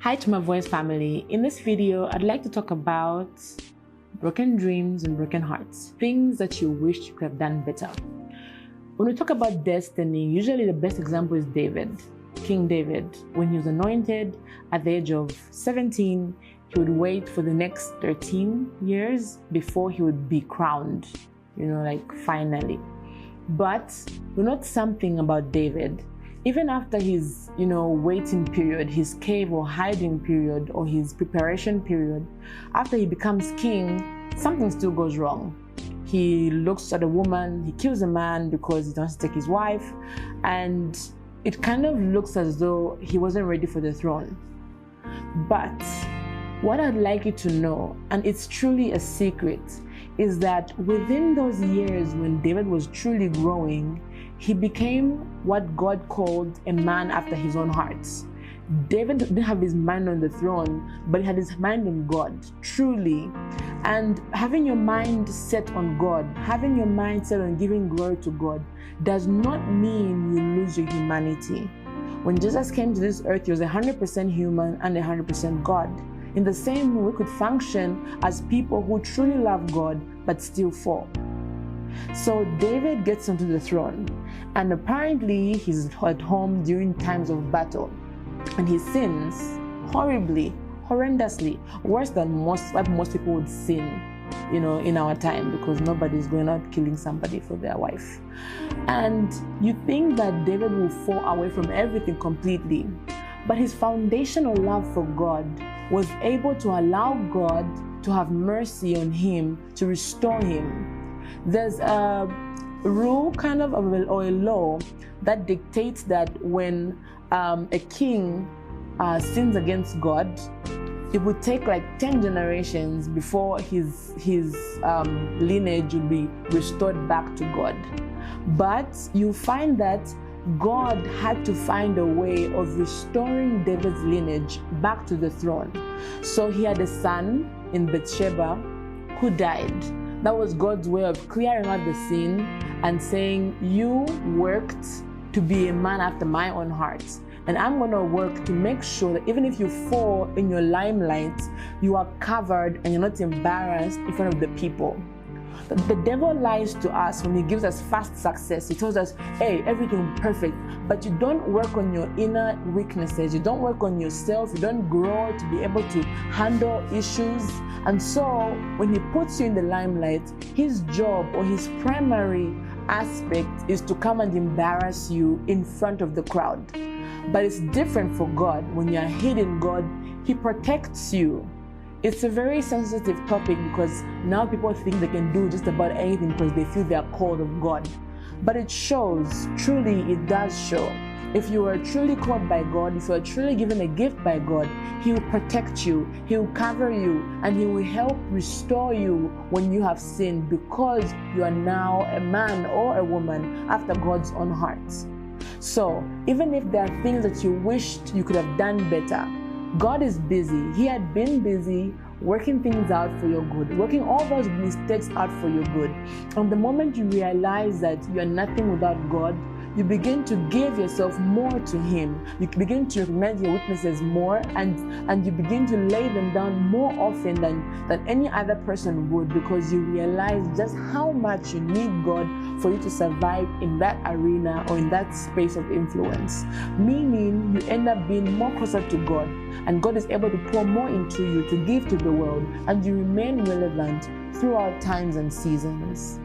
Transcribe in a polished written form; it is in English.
Hi to my voice family. In this video, I'd like to talk about broken dreams and broken hearts, things that you wish you could have done better. When we talk about destiny, usually the best example is David, King David. When he was anointed at the age of 17, he would wait for the next 13 years before he would be crowned, finally. But we know something about David. Even after his, waiting period, his cave or hiding period, or his preparation period, after he becomes king, something still goes wrong. He looks at a woman, he kills a man because he wants to take his wife, and it kind of looks as though he wasn't ready for the throne. But what I'd like you to know, and it's truly a secret, is that within those years when David was truly growing, he became what God called a man after his own heart. David didn't have his mind on the throne, but he had his mind on God, truly. And having your mind set on God, having your mind set on giving glory to God, does not mean you lose your humanity. When Jesus came to this earth, he was 100% human and 100% God. In the same way, we could function as people who truly love God, but still fall. So David gets onto the throne, and apparently he's at home during times of battle, and he sins horribly, horrendously, worse than most people would sin, in our time, because nobody's going out killing somebody for their wife. And you think that David will fall away from everything completely, but his foundational love for God was able to allow God to have mercy on him, to restore him. There's a rule or a law that dictates that when a king sins against God, it would take like 10 generations before his lineage would be restored back to God. But you find that God had to find a way of restoring David's lineage back to the throne. So he had a son in Bathsheba who died. That was God's way of clearing out the sin and saying, you worked to be a man after my own heart. And I'm going to work to make sure that even if you fall in your limelight, you are covered and you're not embarrassed in front of the people. The devil lies to us when he gives us fast success. He tells us, hey, everything perfect, but you don't work on your inner weaknesses. You don't work on yourself. You don't grow to be able to handle issues. And so when he puts you in the limelight, his job or his primary aspect is to come and embarrass you in front of the crowd. But it's different for God. When you're hidden God, he protects you. It's a very sensitive topic because now people think they can do just about anything because they feel they are called of God. But it shows, truly it does show. If you are truly called by God, if you are truly given a gift by God, he will protect you, he will cover you, and he will help restore you when you have sinned, because you are now a man or a woman after God's own heart. So even if there are things that you wished you could have done better, God is busy. He had been busy working things out for your good, working all those mistakes out for your good. And the moment you realize that you are nothing without God, you begin to give yourself more to him. You begin to recognize your weaknesses more, and you begin to lay them down more often than any other person would, because you realize just how much you need God for you to survive in that arena or in that space of influence. Meaning you end up being more closer to God, and God is able to pour more into you to give to the world, and you remain relevant throughout times and seasons.